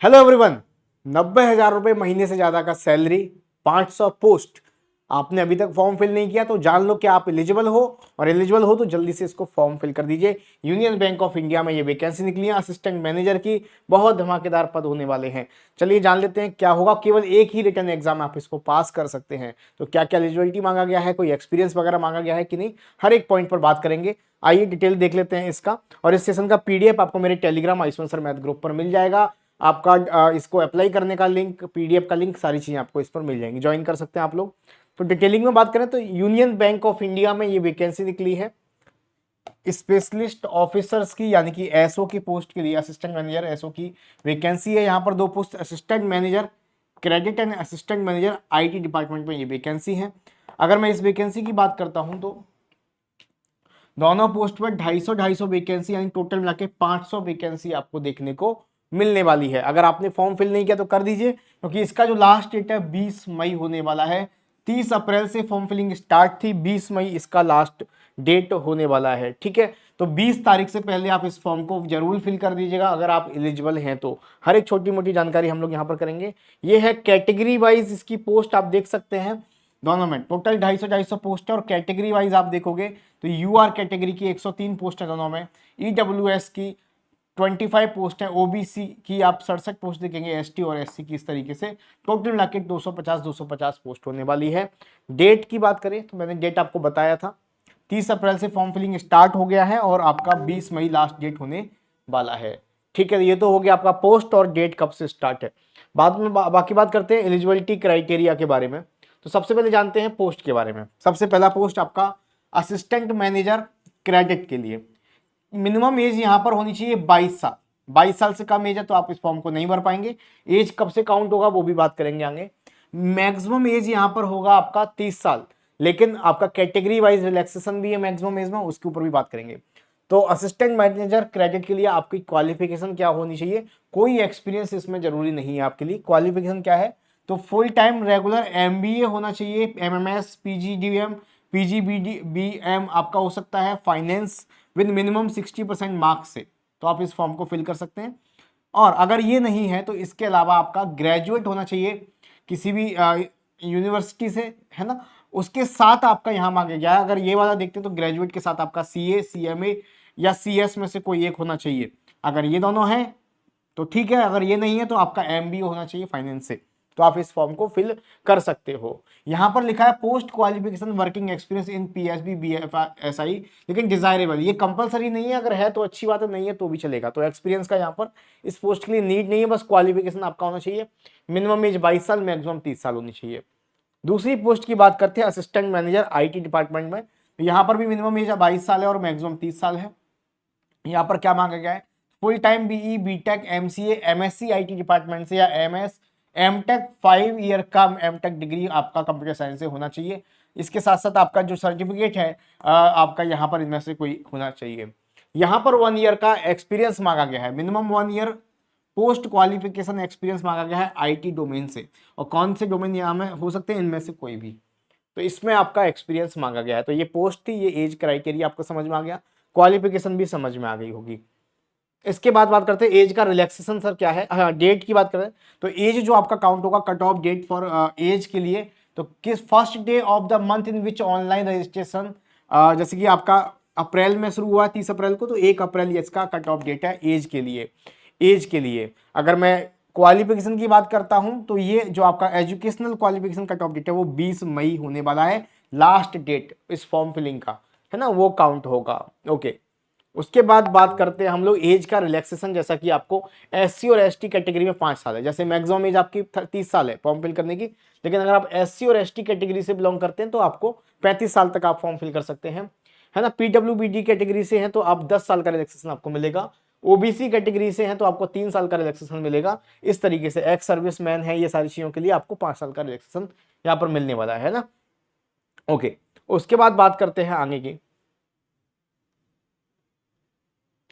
Hello everyone. 90,000 रुपये महीने से ज्यादा का सैलरी, 500 पोस्ट। आपने अभी तक फॉर्म फिल नहीं किया तो जान लो कि आप एलिजिबल हो, और एलिजिबल हो तो जल्दी से इसको फॉर्म फिल कर दीजिए। यूनियन बैंक ऑफ इंडिया में ये वैकेंसी निकली है असिस्टेंट मैनेजर की। बहुत धमाकेदार पद होने वाले हैं। चलिए जान लेते हैं क्या होगा। केवल एक ही रिटर्न एग्जाम आप इसको पास कर सकते हैं। तो क्या क्या एलिजिबिलिटी मांगा गया है, कोई एक्सपीरियंस वगैरह मांगा गया है कि नहीं, हर एक पॉइंट पर बात करेंगे। आइए डिटेल देख लेते हैं इसका। और इस सेशन का पीडीएफ आपको मेरे Telegram Ayushman sir math group पर मिल जाएगा। आपका इसको अप्लाई करने का लिंक, पीडीएफ का लिंक, सारी चीजें आपको इस पर मिल जाएंगी। ज्वाइन कर सकते हैं आप लोग। तो डिटेलिंग में बात करें तो यूनियन बैंक ऑफ इंडिया में ये वैकेंसी निकली है स्पेशलिस्ट ऑफिसर्स की, यानी कि एसओ की पोस्ट के लिए। असिस्टेंट मैनेजर एसओ की वैकेंसी है। यहाँ पर दो post, assistant manager credit and assistant manager IT department में ये वैकेंसी है। अगर मैं इस वैकेंसी की बात करता हूं तो दोनों पोस्ट पर 250 वैकेंसी, यानी टोटल मिला के 500 वैकेंसी आपको देखने को मिलने वाली है। अगर आपने फॉर्म फिल नहीं किया तो कर दीजिए, क्योंकि इसका जो लास्ट डेट है 20 मई होने वाला है। 30 अप्रैल से फॉर्म फिलिंग स्टार्ट थी, 20 मई इसका लास्ट डेट होने वाला है। ठीक है, तो 20 तारीख से पहले आप इस फॉर्म को जरूर फिल कर दीजिएगा अगर आप एलिजिबल हैं तो। हर एक छोटी मोटी जानकारी हम लोग यहाँ पर करेंगे। ये है कैटेगरी वाइज इसकी पोस्ट, आप देख सकते हैं दोनों में टोटल 250 पोस्ट है। और कैटेगरी वाइज आप देखोगे तो यूआर कैटेगरी की 103 पोस्ट है दोनों में, ईडब्ल्यूएस की 25 पोस्ट है, ओबीसी की आप 67 पोस्ट देखेंगे, एसटी और एससी की। इस तरीके से टोटल मिला के 250 पोस्ट होने वाली है। डेट की बात करें तो मैंने डेट आपको बताया था, 30 अप्रैल से फॉर्म फिलिंग स्टार्ट हो गया है और आपका 20 मई लास्ट डेट होने वाला है। ठीक है, ये तो हो गया आपका पोस्ट और डेट कब से स्टार्ट है। बाद में बाकी बात करते हैं एलिजिबिलिटी क्राइटेरिया के बारे में। तो सबसे पहले जानते हैं पोस्ट के बारे में। सबसे पहला पोस्ट आपका असिस्टेंट मैनेजर क्रेडिट के लिए। मिनिमम एज यहां पर होनी चाहिए 22 साल। 22 साल से कम एज है तो आप इस फॉर्म को नहीं भर पाएंगे। एज कब से काउंट होगा वो भी बात करेंगे आगे। मैक्सिमम एज यहां पर होगा आपका 30 साल, लेकिन आपका कैटेगरी वाइज रिलैक्सेशन भी है मैक्सिमम एज में, उसके ऊपर भी बात करेंगे। तो असिस्टेंट मैनेजर क्रेडिट के लिए आपकी क्वालिफिकेशन क्या होनी चाहिए, कोई एक्सपीरियंस इसमें जरूरी नहीं है आपके लिए। क्वालिफिकेशन क्या है तो फुल टाइम रेगुलर एमबीए होना चाहिए, एमएमएस, पीजीडीएम, पीजीबीएम आपका हो सकता है, फाइनेंस विद मिनिमम 60% मार्क्स से। तो आप इस फॉर्म को फिल कर सकते हैं। और अगर ये नहीं है तो इसके अलावा आपका ग्रेजुएट होना चाहिए किसी भी यूनिवर्सिटी से, है ना। उसके साथ आपका यहाँ मांगा गया है, अगर ये वाला देखते हैं तो ग्रेजुएट के साथ आपका सीए, सीएमए या सीएस में से कोई एक होना चाहिए। अगर ये दोनों हैं तो ठीक है, अगर ये नहीं है तो आपका एमबीए होना चाहिए फाइनेंस से। तो आप इस फॉर्म को फिल कर सकते हो। यहां पर लिखा है post qualification working experience in PSB BFSI, लेकिन डिजायरेबल, ये कंपलसरी नहीं है। अगर है तो अच्छी बात है, नहीं है तो भी चलेगा। तो एक्सपीरियंस का यहाँ पर इस पोस्ट के लिए नीड नहीं है, बस क्वालिफिकेशन आपका होना चाहिए। मिनिमम एज 22 साल, मैक्सिमम 30 साल होनी चाहिए। दूसरी पोस्ट की बात करते हैं असिस्टेंट मैनेजर आईटी डिपार्टमेंट में। यहाँ पर भी मिनिमम एज 22 साल है और मैक्सिमम 30 साल है। यहाँ पर क्या मांगा गया है, full time BE, BTech, MCA, MSc IT department से या एमएस, एमटेक 5 ईयर का एमटेक डिग्री आपका कंप्यूटर साइंस से होना चाहिए। इसके साथ साथ आपका जो सर्टिफिकेट है आपका यहाँ पर इनमें से कोई होना चाहिए। यहाँ पर 1 ईयर का एक्सपीरियंस मांगा गया है, minimum 1 year post qualification experience मांगा गया है आईटी डोमेन से। और कौन से डोमेन यहाँ में हो सकते हैं, इनमें से कोई भी। तो इसमें आपका एक्सपीरियंस मांगा गया है। तो ये पोस्ट थी, ये एज क्राइटेरिया आपको समझ में आ गया, क्वालिफिकेशन भी समझ में आ गई होगी। इसके बाद बात करते हैं एज का रिलैक्सेशन सर क्या है। हाँ, डेट की बात करें तो एज जो आपका काउंट होगा, cut off date for age के लिए, तो किस first day of the month in which online registration, जैसे कि आपका अप्रैल में शुरू हुआ 30 अप्रैल को, तो 1 अप्रैल इसका कट ऑफ डेट है एज के लिए। एज के लिए अगर मैं क्वालिफिकेशन की बात करता हूं तो ये जो आपका educational qualification cut off date है वो 20 मई होने वाला है, लास्ट डेट इस फॉर्म फिलिंग का, है ना, वो काउंट होगा। ओके, उसके बाद बात करते हैं हम लोग एज का रिलैक्सेशन। जैसा कि आपको एससी और एसटी कैटेगरी में 5 साल है, जैसे मैक्सिमम एज आपकी 30 साल है फॉर्म फिल करने की, लेकिन अगर आप एससी और एसटी कैटेगरी से बिलोंग करते हैं तो आपको 35 साल तक आप फॉर्म फिल कर सकते हैं, है ना। पीडब्ल्यूबीडी कैटेगरी से हैं तो आप 10 साल का रिलैक्सेशन आपको मिलेगा। ओबीसी कैटेगरी से हैं तो आपको 3 साल का रिलैक्सेशन मिलेगा। इस तरीके से एक्स सर्विस मैन है, ये सारी चीजों के लिए आपको 5 साल का रिलैक्सेशन यहाँ पर मिलने वाला है ना। ओके, उसके बाद बात करते हैं आगे की।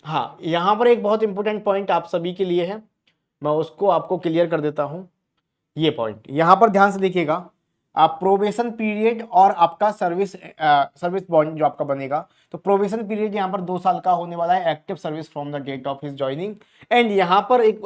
हाँ, यहां पर एक बहुत इंपॉर्टेंट पॉइंट आप सभी के लिए है, मैं उसको आपको क्लियर कर देता हूं। ये पॉइंट यहां पर ध्यान से देखिएगा, आप प्रोबेशन पीरियड और आपका सर्विस बॉन्ड जो आपका बनेगा, तो प्रोबेशन पीरियड यहां पर 2 साल का होने वाला है, active service from the date of his joining. And यहां पर एक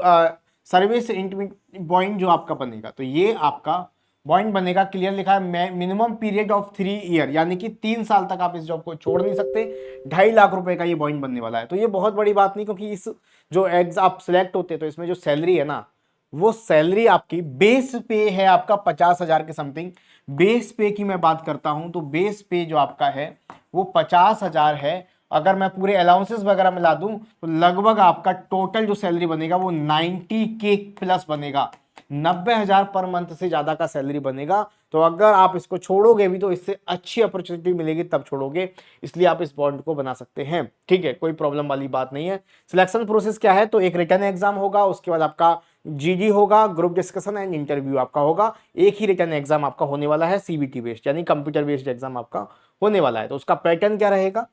सर्विस इंटरमीडिएट पॉइंट जो आपका बनेगा, तो ये आपका पॉइंट बनेगा, क्लियर लिखा है मिनिमम पीरियड ऑफ 3 ईयर, यानी कि 3 साल तक आप इस जॉब को छोड़ नहीं सकते। 2.5 लाख रुपए का ये पॉइंट बनने वाला है। तो ये बहुत बड़ी बात नहीं, क्योंकि इस जो एग्ज आप सिलेक्ट होते हैं तो इसमें जो सैलरी है ना, वो सैलरी आपकी बेस पे है आपका 50,000 के समथिंग। बेस पे की मैं बात करता हूं तो बेस पे जो आपका है वो 50,000 है। अगर मैं पूरे अलाउंसेस वगैरह मिला दूं तो लगभग आपका टोटल जो सैलरी बनेगा वो 90K प्लस बनेगा। 90,000 पर मंथ से ज्यादा का सैलरी बनेगा। तो अगर आप इसको छोड़ोगे भी तो इससे अच्छी अपॉर्चुनिटी मिलेगी तब छोड़ोगे, इसलिए आप इस बॉन्ड को बना सकते हैं। ठीक है, कोई प्रॉब्लम वाली बात नहीं है। सिलेक्शन प्रोसेस क्या है, तो एक रिटर्न एग्जाम होगा, उसके बाद आपका जीडी होगा, ग्रुप डिस्कशन एंड इंटरव्यू आपका होगा। एक ही रिटर्न एग्जाम आपका होने वाला है, सीबीटी बेस्ड यानी कंप्यूटर बेस्ड एग्जाम आपका होने वाला है। तो उसका पैटर्न क्या रहेगा,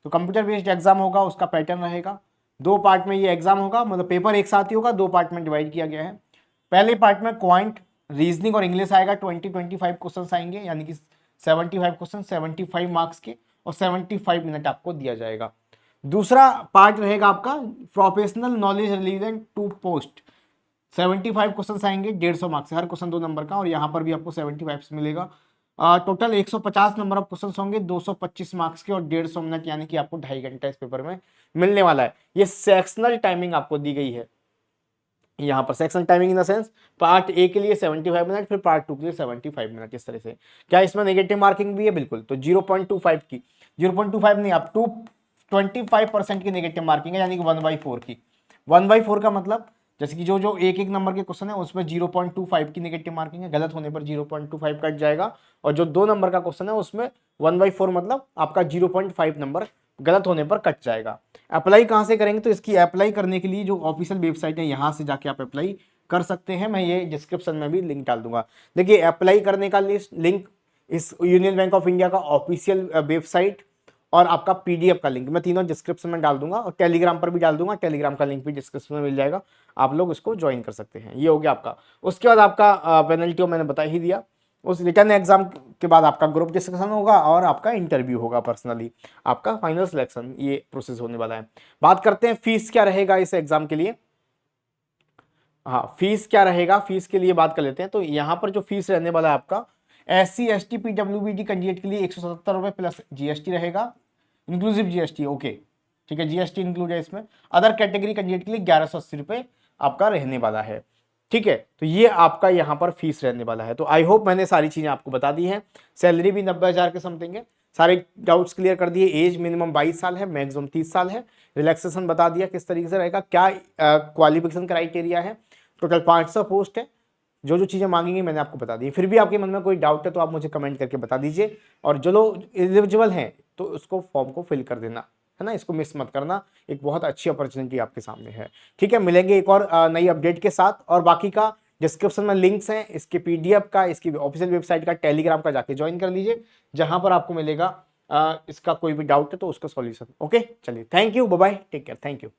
तो कंप्यूटर बेस्ड एग्जाम होगा, उसका पैटर्न रहेगा 2 पार्ट में ये एग्जाम होगा, मतलब पेपर एक साथ ही होगा, 2 पार्ट में डिवाइड किया गया है। पहले पार्ट में क्वांट, रीजनिंग और इंग्लिश आएगा, 25 क्वेश्चन आएंगे, यानी कि 75 क्वेश्चन 75 मार्क्स के, और 75 मिनट आपको दिया जाएगा। दूसरा पार्ट रहेगा आपका professional knowledge relevant to post, 75 question आएंगे 150 मार्क्स से, हर क्वेश्चन 2 नंबर का, और यहाँ पर भी आपको 75 मिलेगा। टोटल 150 नंबर ऑफ क्वेश्चन होंगे, 225 मार्क्स के और 150 मिनट, यानी कि आपको 2.5 घंटा इस पेपर में मिलने वाला है। ये सेक्शनल टाइमिंग आपको दी गई है यहाँ पर, section timing in the sense part A के लिए 75 मिनट, फिर पार्ट 2 के लिए 75 मिनट, इस तरह से। क्या इसमें नेगेटिव मार्किंग भी है, बिल्कुल। तो 0.25 की, 0.25 नहीं, आप 25% की नेगेटिव मार्किंग है, यानी कि 1/4 की। 1/4 का मतलब जैसे कि जो जो एक नंबर के क्वेश्चन है उसमें 0.25 की नेगेटिव मार्किंग है, गलत होने पर 0.25 कट जाएगा, और जो 2 नंबर का क्वेश्चन है उसमें 1/4 मतलब आपका 0.5 नंबर गलत होने पर कट जाएगा। अप्लाई कहाँ से करेंगे, तो इसकी अप्लाई करने के लिए जो ऑफिशियल वेबसाइट है यहाँ से जाके आप अप्लाई कर सकते हैं। मैं ये डिस्क्रिप्शन में भी लिंक डाल दूंगा। देखिए, अप्लाई करने का लिंक इस यूनियन बैंक ऑफ इंडिया का ऑफिशियल वेबसाइट और आपका पीडीएफ का लिंक मैं तीनों डिस्क्रिप्शन में डाल दूंगा, और टेलीग्राम पर भी डाल दूंगा, टेलीग्राम का लिंक भी डिस्क्रिप्शन में मिल जाएगा, आप लोग इसको ज्वाइन कर सकते हैं। ये हो गया आपका। उसके बाद आपका पेनल्टी मैंने बता ही दिया। उस रिटर्न एग्जाम के बाद आपका ग्रुप डिस्कशन होगा और आपका इंटरव्यू होगा, पर्सनली आपका फाइनल सिलेक्शन, ये प्रोसेस होने वाला है। बात करते हैं फीस क्या रहेगा इस एग्जाम के लिए। हाँ, फीस क्या रहेगा, फीस के लिए बात कर लेते हैं। तो यहाँ पर जो फीस रहने वाला है आपका SC ST PWBD कैंडिडेट के लिए 177 रुपए प्लस जीएसटी रहेगा, इंक्लूसिव जीएसटी। ओके, ठीक है, जीएसटी इंक्लूड है इसमें। अदर कैटेगरी कैंडिडेट के लिए 1180 रुपए आपका रहने वाला है। ठीक है, तो ये आपका यहाँ पर फीस रहने वाला है। तो आई होप मैंने सारी चीजें आपको बता दी हैं। सैलरी भी 90,000 के समथिंग है। सारे डाउट्स क्लियर कर दिए। एज मिनिमम 22 साल है, मैक्सिमम 30 साल है। रिलैक्सेशन बता दिया किस तरीके से रहेगा, क्या क्वालिफिकेशन क्राइटेरिया है। टोटल 500 पोस्ट है। जो जो चीज़ें मांगेंगी मैंने आपको बता दी। फिर भी आपके मन में कोई डाउट है तो आप मुझे कमेंट करके बता दीजिए, और जो लोग एलिजिबल हैं तो उसको फॉर्म को फिल कर देना, है ना, इसको मिस मत करना। एक बहुत अच्छी अपॉर्चुनिटी आपके सामने है। ठीक है, मिलेंगे एक और नई अपडेट के साथ, और बाकी का डिस्क्रिप्शन में लिंक्स हैं, इसके पीडीएफ का, इसकी ऑफिशियल वेबसाइट का, टेलीग्राम का जाके ज्वाइन कर लीजिए, जहां पर आपको मिलेगा इसका कोई भी डाउट है तो उसका सॉल्यूशन। ओके, चलिए, thank you, bye bye, take care, thank you.